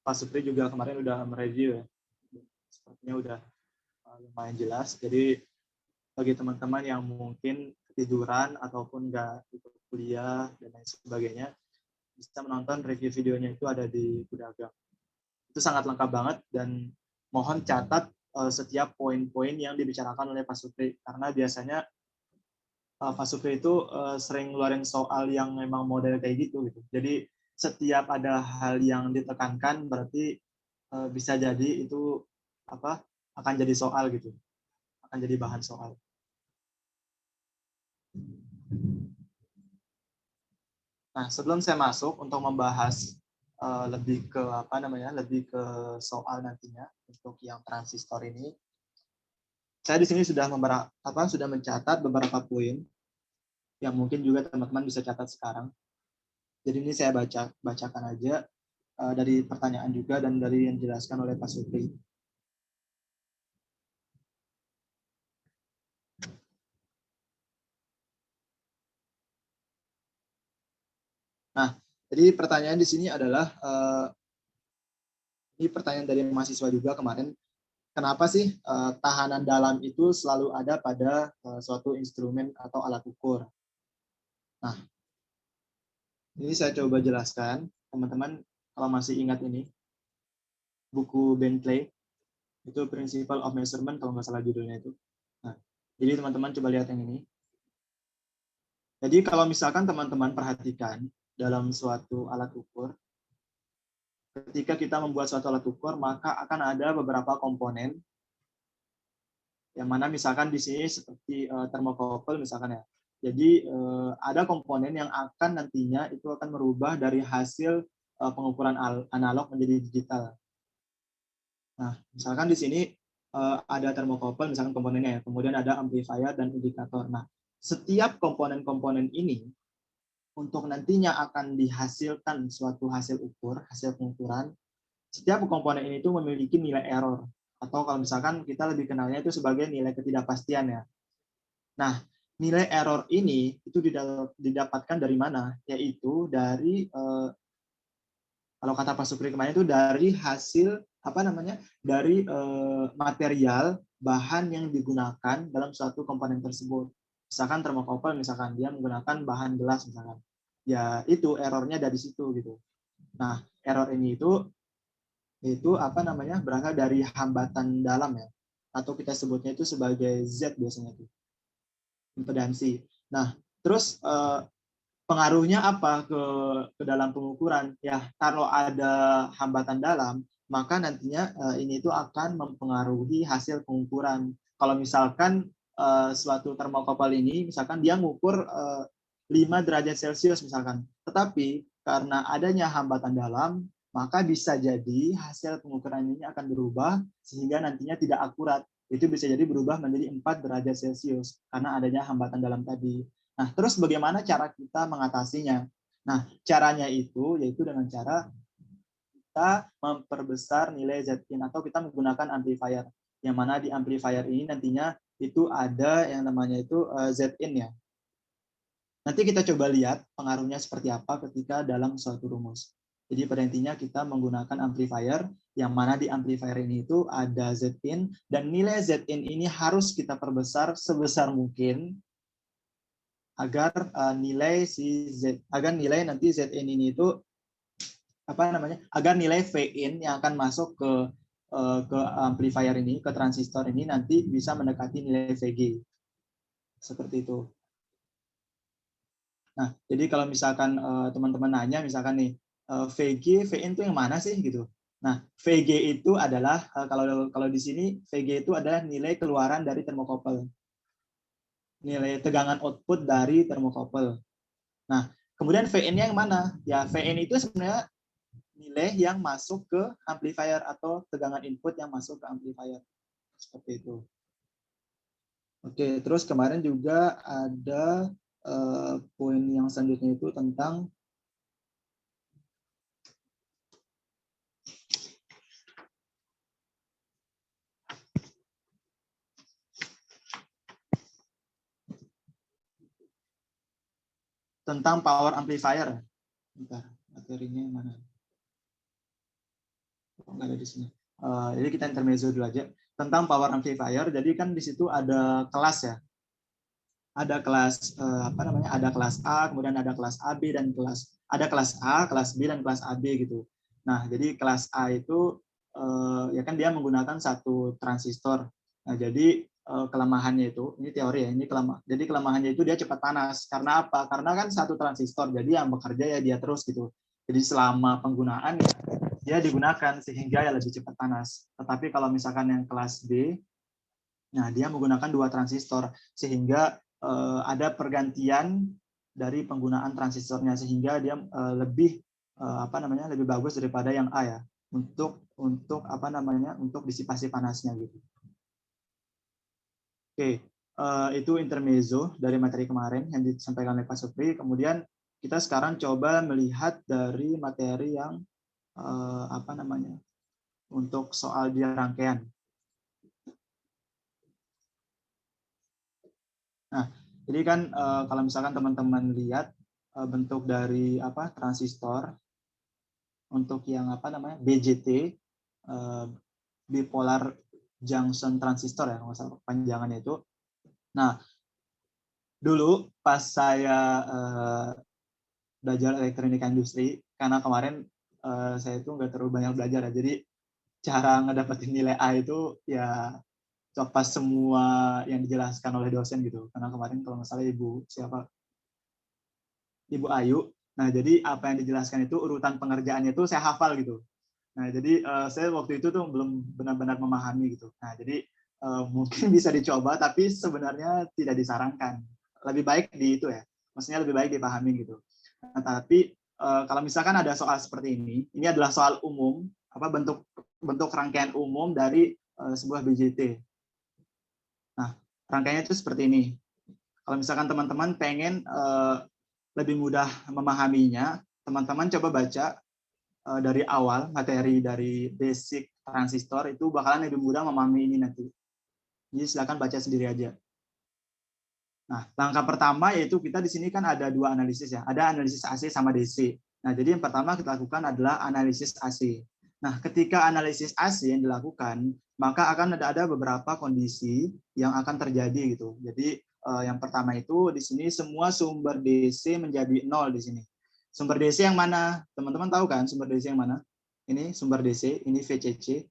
Pak Supri juga kemarin udah mereview ya. Sepertinya udah lumayan jelas. Jadi bagi teman-teman yang mungkin ketiduran ataupun nggak ikut kuliah dan lain sebagainya, bisa menonton review videonya, itu ada di Kudagang. Itu sangat lengkap banget, dan mohon catat setiap poin-poin yang dibicarakan oleh Pak Supri, karena biasanya Pak Supri itu sering ngeluarin soal yang memang model kayak gitu. Jadi setiap ada hal yang ditekankan berarti bisa jadi itu akan jadi soal gitu, akan jadi bahan soal. Nah, sebelum saya masuk untuk membahas lebih ke soal nantinya untuk yang transistor ini, saya di sini sudah mencatat beberapa poin yang mungkin juga teman-teman bisa catat sekarang. Jadi ini saya bacakan aja dari pertanyaan juga dan dari yang dijelaskan oleh Pak Supri. Nah, jadi pertanyaan di sini adalah ini pertanyaan dari mahasiswa juga kemarin. Kenapa sih tahanan dalam itu selalu ada pada suatu instrumen atau alat ukur? Nah, ini saya coba jelaskan. Teman-teman kalau masih ingat ini, buku Bentley, itu Principle of Measurement kalau nggak salah judulnya itu. Nah, jadi teman-teman coba lihat yang ini. Jadi kalau misalkan teman-teman perhatikan dalam suatu alat ukur, ketika kita membuat suatu alat ukur, maka akan ada beberapa komponen, yang mana misalkan di sini seperti termokouple misalkan ya. Jadi ada komponen yang akan nantinya itu akan merubah dari hasil pengukuran analog menjadi digital. Nah, misalkan di sini ada termokouple misalkan komponennya ya, kemudian ada amplifier dan indikator. Nah, setiap komponen-komponen ini untuk nantinya akan dihasilkan suatu hasil ukur, hasil pengukuran, setiap komponen ini itu memiliki nilai error, atau kalau misalkan kita lebih kenalnya itu sebagai nilai ketidakpastian ya. Nah, nilai error ini itu didapatkan dari mana? Yaitu dari kalau kata Pak Supri kemarin itu dari hasil dari material bahan yang digunakan dalam suatu komponen tersebut. Misalkan termokouple, misalkan dia menggunakan bahan gelas misalkan. Ya itu errornya dari situ gitu. Nah, error ini itu berasal dari hambatan dalam ya, atau kita sebutnya itu sebagai Z biasanya itu, impedansi. Nah, terus pengaruhnya apa ke dalam pengukuran? Ya, kalau ada hambatan dalam, maka nantinya ini itu akan mempengaruhi hasil pengukuran. Kalau misalkan suatu termokouple ini, misalkan dia mengukur 5 derajat Celcius misalkan, tetapi karena adanya hambatan dalam, maka bisa jadi hasil pengukuran ini akan berubah sehingga nantinya tidak akurat. Itu bisa jadi berubah menjadi 4 derajat Celcius karena adanya hambatan dalam tadi. Nah, terus bagaimana cara kita mengatasinya? Nah, caranya itu yaitu dengan cara kita memperbesar nilai Zin atau kita menggunakan amplifier. Yang mana di amplifier ini nantinya itu ada yang namanya itu Zin ya. Nanti kita coba lihat pengaruhnya seperti apa ketika dalam suatu rumus. Jadi pada intinya kita menggunakan amplifier, yang mana di amplifier ini itu ada Zin, dan nilai Zin ini harus kita perbesar sebesar mungkin agar nilai nanti Zin ini itu agar nilai Vin yang akan masuk ke amplifier ini, ke transistor ini nanti bisa mendekati nilai Vg. Seperti itu. Nah, jadi kalau misalkan teman-teman nanya misalkan nih Vg, Vin itu yang mana sih gitu. Nah, Vg itu adalah kalau di sini Vg itu adalah nilai keluaran dari termokouple. Nilai tegangan output dari termokouple. Nah, kemudian Vn-nya yang mana? Ya, Vn itu sebenarnya nilai yang masuk ke amplifier atau tegangan input yang masuk ke amplifier. Seperti itu. Oke, terus kemarin juga ada poin yang selanjutnya itu tentang power amplifier. Bentar, materinya yang mana? Nggak ada di sini. Jadi kita intermezzo dulu aja tentang power amplifier. Jadi kan di situ ada kelas ya. Ada kelas apa namanya? Ada kelas A, kemudian ada kelas AB dan ada kelas A, kelas B dan kelas AB gitu. Nah, jadi kelas A itu ya kan dia menggunakan satu transistor. Nah, jadi kelemahannya itu, ini teori ya, ini jadi kelemahannya itu dia cepat panas. Karena apa? Karena kan satu transistor, jadi yang bekerja ya dia terus gitu. Jadi selama penggunaan ya dia digunakan sehingga ya lebih cepat panas. Tetapi kalau misalkan yang kelas B, nah dia menggunakan dua transistor sehingga ada pergantian dari penggunaan transistornya sehingga dia lebih apa namanya lebih bagus daripada yang A ya untuk apa namanya untuk disipasi panasnya gitu. Oke, itu intermezzo dari materi kemarin yang disampaikan oleh Pak Supri. Kemudian kita sekarang coba melihat dari materi yang apa namanya untuk soal di rangkaian. Nah, jadi kan kalau misalkan teman-teman lihat bentuk dari apa transistor untuk yang apa namanya BJT bipolar junction transistor ya, nggak salah panjangannya itu. Nah, dulu pas saya belajar elektronika industri, karena kemarin saya itu nggak terlalu banyak belajar ya, jadi cara ngedapetin nilai A itu ya copas semua yang dijelaskan oleh dosen gitu. Karena kemarin kalau nggak salah Ibu Ayu. Nah, jadi apa yang dijelaskan itu urutan pengerjaannya itu saya hafal gitu. Nah, jadi saya waktu itu tuh belum benar-benar memahami gitu. Nah, jadi mungkin bisa dicoba, tapi sebenarnya tidak disarankan. Lebih baik di itu ya, maksudnya lebih baik dipahami gitu. Nah, tapi kalau misalkan ada soal seperti ini adalah soal umum, apa bentuk rangkaian umum dari sebuah BJT. Nah, rangkaiannya itu seperti ini. Kalau misalkan teman-teman pengen lebih mudah memahaminya, teman-teman coba baca dari awal materi dari basic transistor itu bakalan lebih mudah memahami ini nanti. Jadi silakan baca sendiri aja. Nah, langkah pertama yaitu kita di sini kan ada dua analisis ya, ada analisis AC sama DC. Nah, jadi yang pertama kita lakukan adalah analisis AC. Nah, ketika analisis AC yang dilakukan, maka akan ada beberapa kondisi yang akan terjadi gitu. Jadi yang pertama itu di sini semua sumber DC menjadi 0 di sini. Sumber DC yang mana? Teman-teman tahu kan sumber DC yang mana? Ini sumber DC, ini VCC.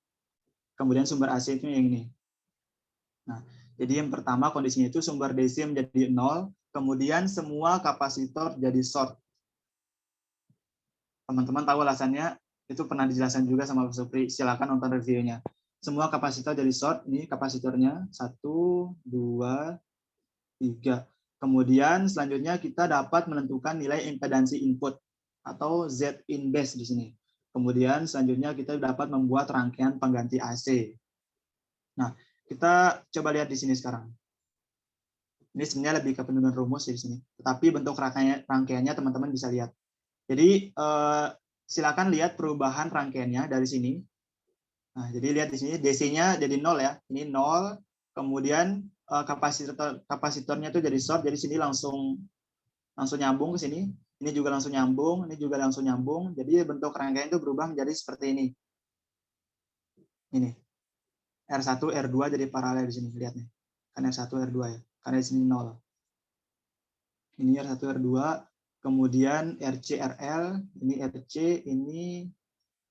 Kemudian sumber AC itu yang ini. Nah, jadi yang pertama kondisinya itu sumber DC menjadi 0, kemudian semua kapasitor jadi short. Teman-teman tahu alasannya, itu pernah dijelaskan juga sama Pak Supri, silakan nonton reviewnya. Semua kapasitor jadi short, ini kapasitornya 1, 2, 3. Kemudian selanjutnya kita dapat menentukan nilai impedansi input atau Z in base di sini. Kemudian selanjutnya kita dapat membuat rangkaian pengganti AC. Nah, kita coba lihat di sini sekarang. Ini sebenarnya lebih ke penurunan rumus di sini. Tetapi bentuk rangkaiannya teman-teman bisa lihat. Jadi silakan lihat perubahan rangkaiannya dari sini. Nah, jadi lihat di sini DC-nya jadi 0 ya. Ini 0, kemudian kapasitornya itu jadi short, jadi sini langsung nyambung ke sini. Ini juga langsung nyambung, ini juga langsung nyambung. Jadi bentuk rangkaian itu berubah menjadi seperti ini. Ini. R1, R2 jadi paralel di sini, lihat nih. Kan R1, R2 ya. Karena di sini 0. Ini R1, R2, kemudian RC, RL, ini RC, ini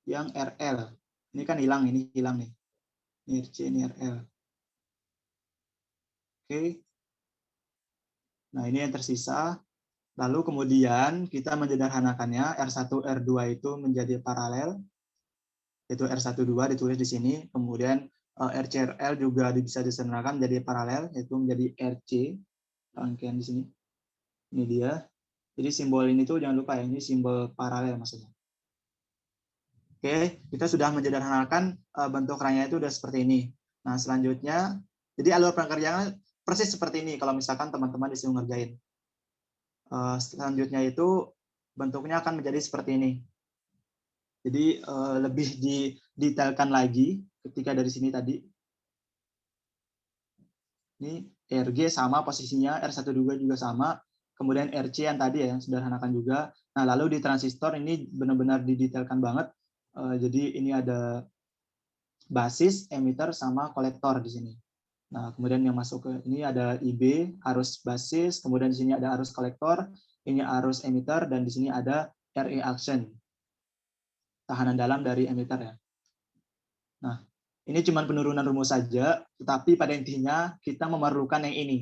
yang RL. Ini kan hilang nih. Ini RC, ini RL. Oke. Nah, ini yang tersisa. Lalu kemudian kita menyederhanakannya, R1, R2 itu menjadi paralel, yaitu R1, 2 ditulis di sini, kemudian RC, RL juga bisa disederhanakan menjadi paralel, yaitu menjadi RC, rangkaian di sini. Ini dia. Jadi simbol ini tuh jangan lupa ya, ini simbol paralel maksudnya. Oke, kita sudah menyederhanakan bentuk rangkaian itu udah seperti ini. Nah, selanjutnya, jadi alur pengerjaan persis seperti ini kalau misalkan teman-teman disuruh ngerjain. Selanjutnya itu bentuknya akan menjadi seperti ini. Jadi lebih didetailkan lagi ketika dari sini tadi. Ini RG sama posisinya, R12 juga sama, kemudian RC yang tadi ya, sederhanakan juga. Nah, lalu di transistor ini benar-benar didetailkan banget. Jadi ini ada basis, emitter, sama kolektor di sini. Nah, kemudian yang masuk ke ini ada IB, arus basis, kemudian di sini ada arus kolektor, ini arus emitter, dan di sini ada RE action, tahanan dalam dari emitter ya. Nah, ini cuma penurunan rumus saja, tetapi pada intinya kita memerlukan yang ini,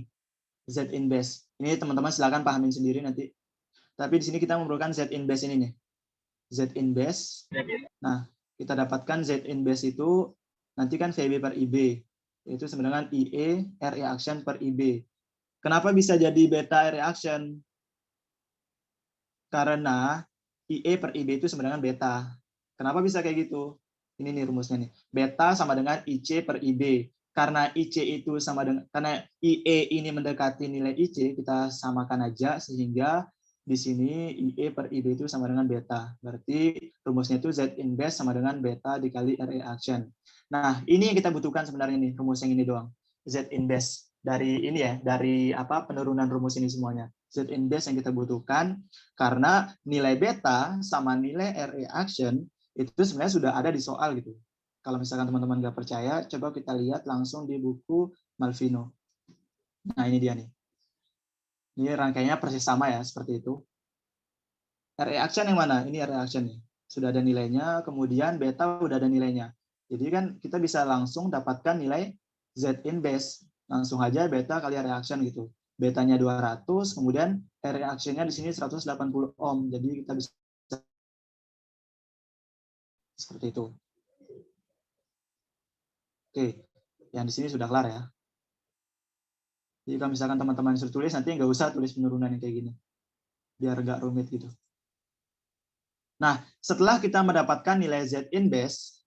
Z in base. Ini teman-teman silakan pahamin sendiri nanti. Tapi di sini kita memerlukan Z in base ini nih. Z in base. Nah, kita dapatkan Z in base itu nanti kan VB per IB, yaitu sama dengan IE RE action per IB. Kenapa bisa jadi beta RE action? Karena IE per IB itu sama dengan beta. Kenapa bisa kayak gitu? Ini nih rumusnya nih. Beta sama dengan IC per IB. Karena IC itu sama dengan, karena IE ini mendekati nilai IC, kita samakan aja sehingga di sini IE per IB itu sama dengan beta. Berarti rumusnya itu Z in base sama dengan beta dikali RE action. Nah, ini yang kita butuhkan sebenarnya nih, rumus yang ini doang. Z in base. Dari ini ya, dari apa penurunan rumus ini semuanya. Z in base yang kita butuhkan karena nilai beta sama nilai RE action itu sebenarnya sudah ada di soal gitu. Kalau misalkan teman-teman nggak percaya, coba kita lihat langsung di buku Malvino. Nah, ini dia nih. Ini rangkaiannya persis sama ya, seperti itu. RE action yang mana? Ini RE action nih. Sudah ada nilainya, kemudian beta udah ada nilainya. Jadi kan kita bisa langsung dapatkan nilai Z in base. Langsung aja beta kali RE action gitu. Betanya 200, kemudian RE action-nya di sini 180 ohm. Jadi kita bisa seperti itu. Oke, yang di sini sudah kelar ya. Jadi kalau misalkan teman-teman suruh tulis, nanti nggak usah tulis penurunan yang kayak gini. Biar nggak rumit gitu. Nah, setelah kita mendapatkan nilai Z in base,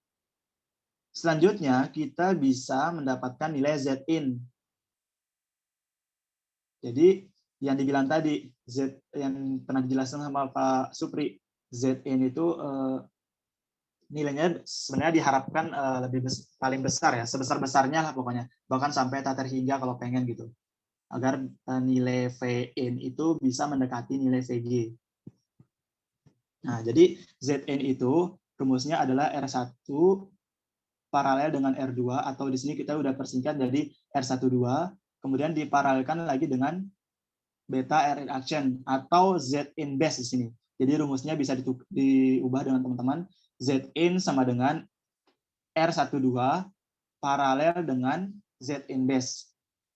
selanjutnya kita bisa mendapatkan nilai Z in. Jadi yang dibilang tadi, Z yang pernah dijelaskan sama Pak Supri, Z in itu nilainya sebenarnya diharapkan paling besar ya, sebesar-besarnya lah pokoknya. Bahkan sampai tak terhingga kalau pengen gitu. Agar nilai Vn itu bisa mendekati nilai Vg. Nah, jadi Zn itu rumusnya adalah R1 paralel dengan R2, atau di sini kita udah persingkat jadi R12, kemudian diparalelkan lagi dengan beta R in action, atau Z in base di sini. Jadi rumusnya bisa diubah dengan teman-teman, Z in sama dengan R12 paralel dengan Z in base.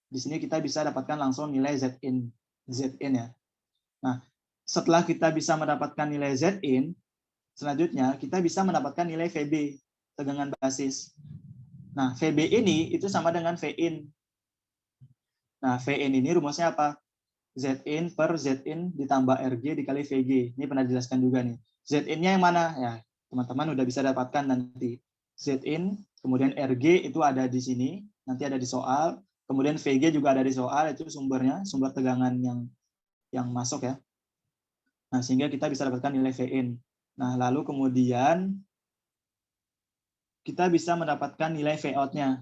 Di sini kita bisa dapatkan langsung nilai Z in ya. Nah, setelah kita bisa mendapatkan nilai Z in, selanjutnya kita bisa mendapatkan nilai VB, tegangan basis. Nah, VB ini itu sama dengan V in. Nah, V in ini rumusnya apa? Z in per Z in ditambah RG dikali VG. Ini pernah dijelaskan juga nih. Z in-nya yang mana? Ya, teman-teman udah bisa dapatkan nanti. Z in, kemudian RG itu ada di sini, nanti ada di soal. Kemudian VG juga ada di soal, itu sumbernya, sumber tegangan yang masuk ya. Nah, sehingga kita bisa dapatkan nilai V in. Nah, lalu kemudian kita bisa mendapatkan nilai V out-nya.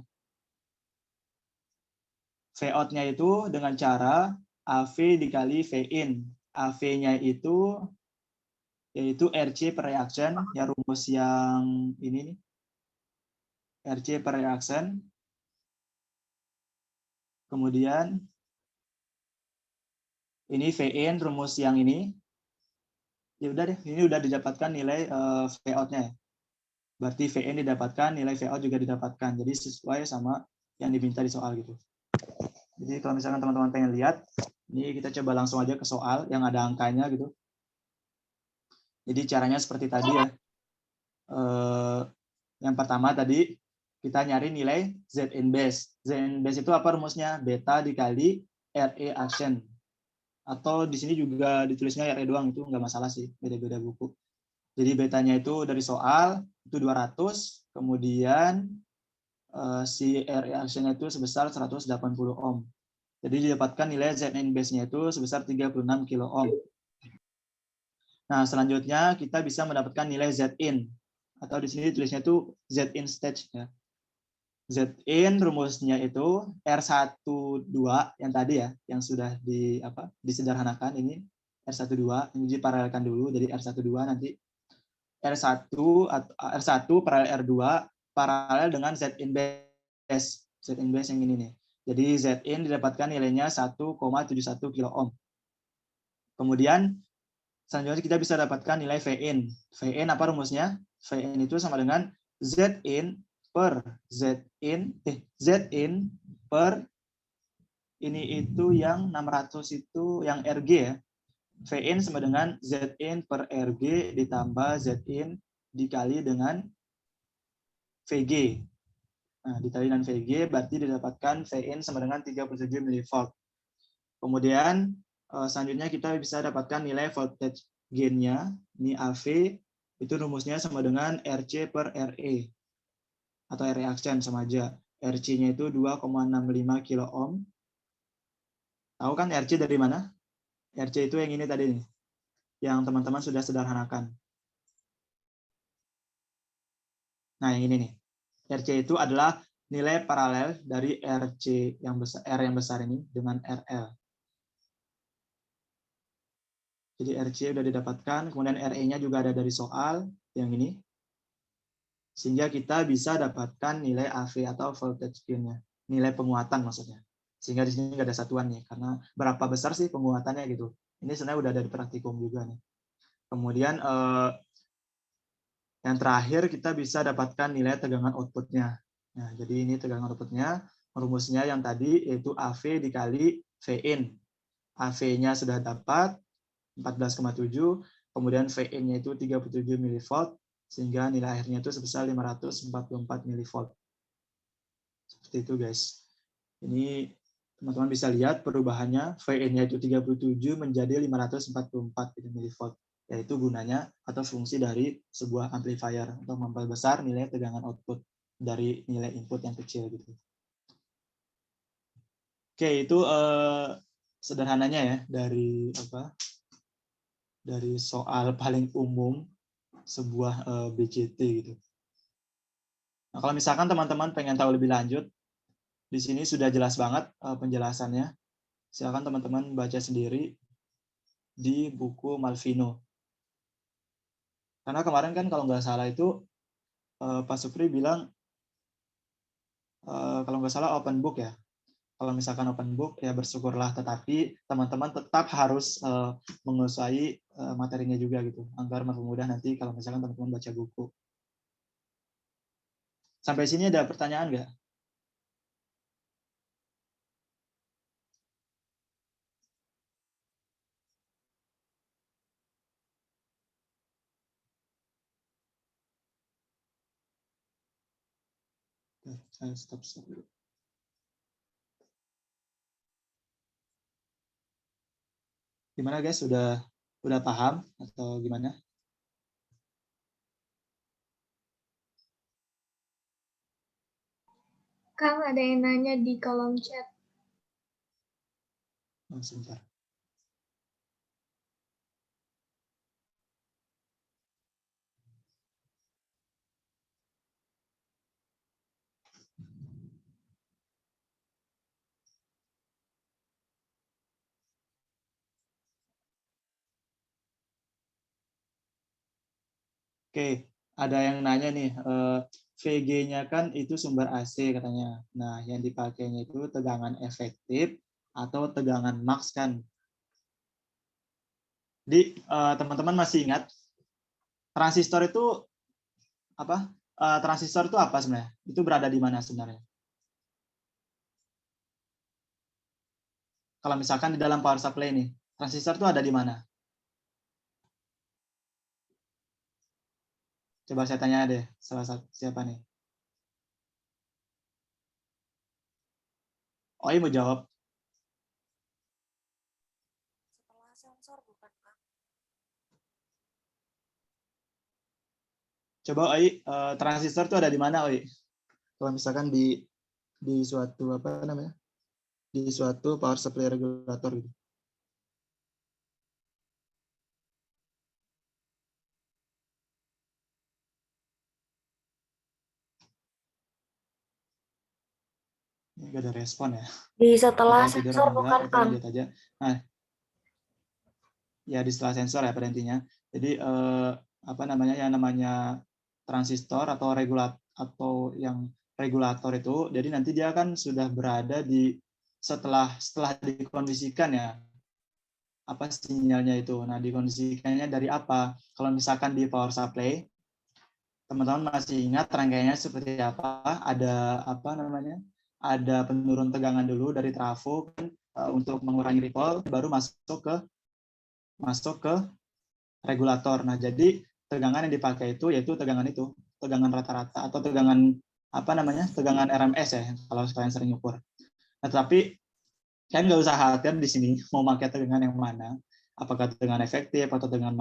V out-nya itu dengan cara AV dikali V in. AV-nya itu yaitu RC per reaction, ya rumus yang ini nih. RC per reaction. Kemudian ini V in rumus yang ini. Ya udah deh, ini udah didapatkan nilai V out-nya ya. Berarti V in didapatkan, nilai V out juga didapatkan. Jadi sesuai sama yang diminta di soal gitu. Jadi kalau misalkan teman-teman pengen lihat, ini kita coba langsung aja ke soal yang ada angkanya gitu. Jadi caranya seperti tadi ya. Yang pertama tadi kita nyari nilai Z in base. Z in base itu apa rumusnya? Beta dikali RE action. Atau di sini juga ditulisnya RE doang, itu nggak masalah sih, beda-beda buku. Jadi betanya itu dari soal itu 200, kemudian si RE action-nya itu sebesar 180 ohm. Jadi didapatkan nilai Z in base-nya itu sebesar 36 kilo ohm. Nah, selanjutnya kita bisa mendapatkan nilai Z in, atau di sini tulisnya itu Z in stage ya. Z in rumusnya itu R12 yang tadi ya, yang sudah disederhanakan ini R12, ini diparalelkan dulu jadi R12 nanti. R1 atau R1 paralel R2 paralel dengan Z in base. Z in base yang ini nih. Jadi Z in didapatkan nilainya 1,71 kilo ohm. Kemudian selanjutnya kita bisa dapatkan nilai V in. V in apa rumusnya? V in itu sama dengan Z in per Z in per ini itu yang 600 itu yang RG ya. V in sama dengan Z in per RG ditambah Z in dikali dengan VG. Nah, dikali dengan VG berarti didapatkan V in sama dengan 37 mV. Kemudian selanjutnya kita bisa dapatkan nilai voltage gain-nya, ini AV, itu rumusnya sama dengan RC per RE. Atau RE aksen sama aja. RC-nya itu 2,65 kilo ohm. Tahu kan RC dari mana? RC itu yang ini tadi nih. Yang teman-teman sudah sederhanakan. Nah, yang ini nih. RC itu adalah nilai paralel dari RC yang besar, R yang besar ini dengan RL. Jadi RC sudah didapatkan, kemudian RE-nya juga ada dari soal yang ini. Sehingga kita bisa dapatkan nilai AV atau voltage gain-nya, nilai penguatan maksudnya. Sehingga di sini nggak ada satuan nih, karena berapa besar sih penguatannya gitu. Ini sebenarnya udah dari praktikum juga nih. Kemudian yang terakhir kita bisa dapatkan nilai tegangan output-nya. Nah, jadi ini tegangan output-nya, rumusnya yang tadi yaitu AV dikali V in. AV-nya sudah dapat 14,7, kemudian V in-nya itu 37 mV, sehingga nilai akhirnya itu sebesar 544 mV. Seperti itu, guys. Ini teman-teman bisa lihat perubahannya, V in-nya itu 37 menjadi 544 mV. Yaitu gunanya atau fungsi dari sebuah amplifier untuk memperbesar nilai tegangan output dari nilai input yang kecil gitu. Oke, itu sederhananya ya dari soal paling umum sebuah BJT gitu. Nah, kalau misalkan teman-teman pengen tahu lebih lanjut, di sini sudah jelas banget penjelasannya. Silakan teman-teman baca sendiri di buku Malvino. Karena kemarin kan kalau nggak salah itu Pak Supri bilang kalau nggak salah open book ya. Kalau misalkan open book ya bersyukurlah, tetapi teman-teman tetap harus menguasai materinya juga gitu, agar mempermudah nanti kalau misalkan teman-teman baca buku. Sampai sini ada pertanyaan nggak? Saya stop dulu. Gimana guys? Udah paham atau gimana? Kang, ada yang nanya di kolom chat. Oh, sebentar. Oke, ada yang nanya nih, VG-nya kan itu sumber AC katanya. Nah, yang dipakainya itu tegangan efektif atau tegangan max kan. Jadi teman-teman masih ingat transistor itu apa? Transistor itu apa sebenarnya? Itu berada di mana sebenarnya? Kalau misalkan di dalam power supply nih, transistor itu ada di mana? Coba saya tanya deh, salah satu siapa nih? Oi mau jawab? Setelah sensor bukan, Kang? Coba Oi, transistor itu ada di mana Oi? Kalau misalkan di suatu apa namanya? Di suatu power supply regulator gitu. Ini gak ada respon ya. Di setelah Atau tidur sensor atau enggak, bukan, kita Kang? lanjut aja. Nah, ya di setelah sensor ya pada intinya. Jadi apa namanya yang namanya transistor atau yang regulator itu. Jadi nanti dia kan sudah berada di setelah dikondisikan ya apa sinyalnya itu. Nah, dikondisikannya dari apa? Kalau misalkan di power supply, teman-teman masih ingat rangkaiannya seperti apa? Ada apa namanya? Ada penurun tegangan dulu dari trafo kan, untuk mengurangi ripple, baru masuk ke regulator. Nah, jadi tegangan yang dipakai itu yaitu tegangan rata-rata atau tegangan apa namanya? Tegangan RMS ya kalau kalian sering ukur. Nah, tapi kalian nggak usah khawatir di sini mau pakai tegangan yang mana, apakah tegangan efektif atau tegangan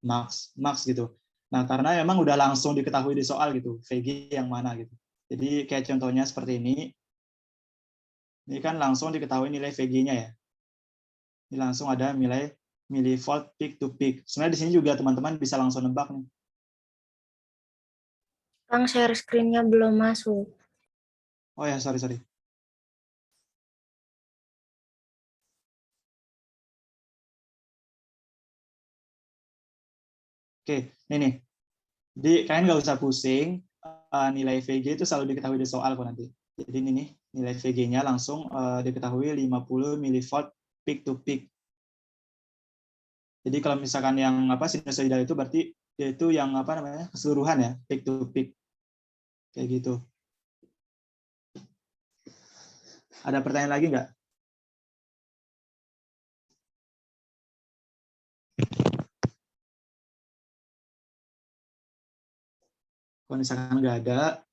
max gitu. Nah, karena memang udah langsung diketahui di soal gitu, VG yang mana gitu. Jadi kayak contohnya seperti ini kan langsung diketahui nilai VG-nya ya. Ini langsung ada nilai milivolt peak to peak. Sebenarnya di sini juga teman-teman bisa langsung nebak nih. Kang, share screen-nya belum masuk. Oh ya, sorry. Oke, ini nih. Jadi kalian nggak usah pusing, nilai VG itu selalu diketahui di soal kok nanti. Jadi ini nih, nilai VG-nya langsung diketahui 50 milivolt peak to peak. Jadi kalau misalkan yang apa sinusoidal itu berarti yaitu yang apa namanya keseluruhan ya, peak to peak. Kayak gitu. Ada pertanyaan lagi nggak? Kalau misalkan nggak ada,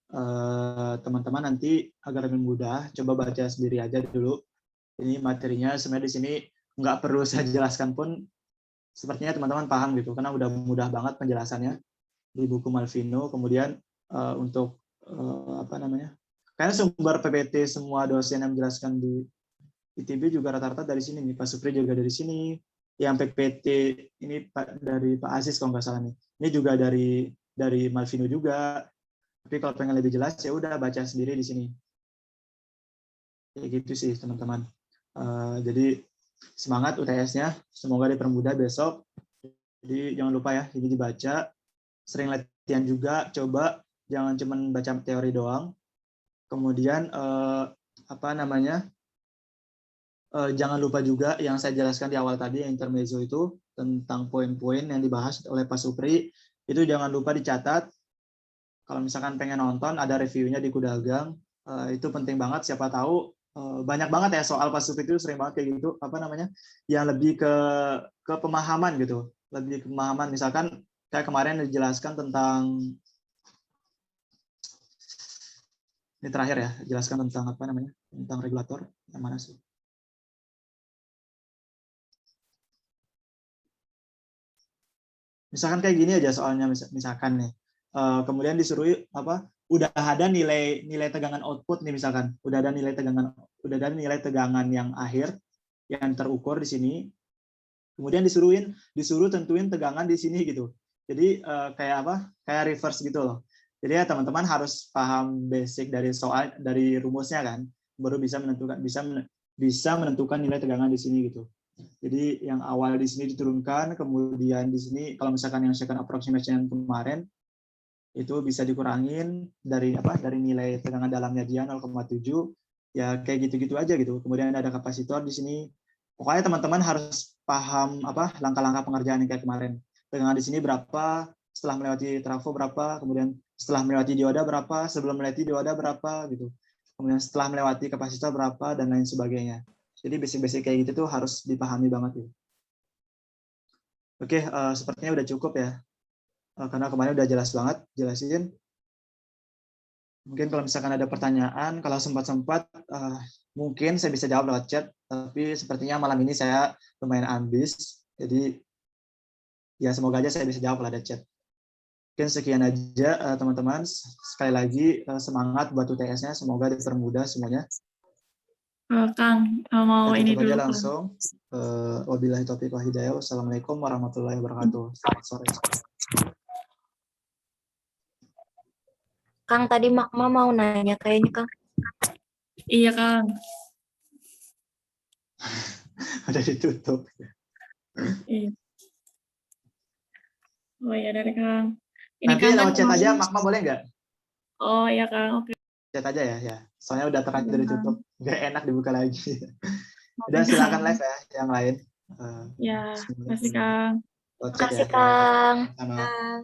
teman-teman nanti agar lebih mudah, coba baca sendiri aja dulu. Ini materinya sebenarnya di sini nggak perlu saya jelaskan pun, sepertinya teman-teman paham gitu, karena udah mudah banget penjelasannya di buku Malvino. Kemudian untuk apa namanya, karena sumber PPT semua dosen yang menjelaskan di ITB juga rata-rata dari sini nih, Pak Supri juga dari sini, yang PPT ini dari Pak Aziz kalau nggak salah nih, ini juga dari Malvino juga. Tapi kalau pengen lebih jelas ya udah baca sendiri di sini. Kayak gitu sih teman-teman. Jadi semangat UTS-nya, semoga dipermudah besok. Jadi jangan lupa ya, ini dibaca, sering latihan juga, coba jangan cuma baca teori doang. Kemudian apa namanya? Jangan lupa juga yang saya jelaskan di awal tadi, yang intermezzo itu tentang poin-poin yang dibahas oleh Pak Supri, itu jangan lupa dicatat. Kalau misalkan pengen nonton, ada reviewnya di Kudagang, itu penting banget. Siapa tahu banyak banget ya soal Pak Supri itu sering banget kayak gitu, apa namanya, yang lebih ke pemahaman gitu, lebih ke pemahaman. Misalkan kayak kemarin dijelaskan tentang ini terakhir ya, jelaskan tentang apa namanya, tentang regulator yang mana sih? Misalkan kayak gini aja soalnya, misalkan nih, kemudian disuruh apa, udah ada nilai tegangan output nih misalkan, udah ada nilai tegangan yang akhir yang terukur di sini, kemudian disuruh tentuin tegangan di sini gitu. Jadi kayak apa? Kayak reverse gitu loh. Jadi ya teman-teman harus paham basic dari soal, dari rumusnya kan, baru bisa menentukan nilai tegangan di sini gitu. Jadi yang awal di sini diturunkan, kemudian di sini kalau misalkan yang second approximation yang kemarin itu bisa dikurangin dari apa? Dari nilai tegangan dalamnya dia 0,7, ya kayak gitu-gitu aja gitu. Kemudian ada kapasitor di sini. Pokoknya teman-teman harus paham apa langkah-langkah pengerjaan yang kayak kemarin. Tegangan di sini berapa, setelah melewati trafo berapa, kemudian setelah melewati dioda berapa, sebelum melewati dioda berapa gitu. Kemudian setelah melewati kapasitor berapa dan lain sebagainya. Jadi basic-basic kayak gitu tuh harus dipahami banget ya. Oke, sepertinya udah cukup ya. Karena kemarin udah jelas banget jelasin. Mungkin kalau misalkan ada pertanyaan, kalau sempat-sempat mungkin saya bisa jawab lewat chat, tapi sepertinya malam ini saya lumayan ambis. Jadi ya semoga aja saya bisa jawab kalau ada chat. Mungkin sekian aja teman-teman. Sekali lagi semangat buat UTS-nya, semoga dipermudah semuanya. Kang, mau Kita ini tutup aja dulu. langsung. Wabillahi taufiq wal hidayah. Wassalamualaikum warahmatullahi wabarakatuh. Selamat sore. Kang, tadi Makma mau nanya kayaknya, Kang. Iya, Kang. Udah ditutup. Iya. Oh ya dari Kang. Ini Nanti Kang kan lewat chat aja, kemarin. Magma boleh nggak? Oh ya Kang, oke. Chat aja ya. Soalnya udah terlanjur Iya, ditutup, nggak enak dibuka lagi. Oke, Udah silakan Kang. live ya, yang lain. Ya, makasih Kang. Lewat chat ya. Makasih, Kang. Sama. Kang.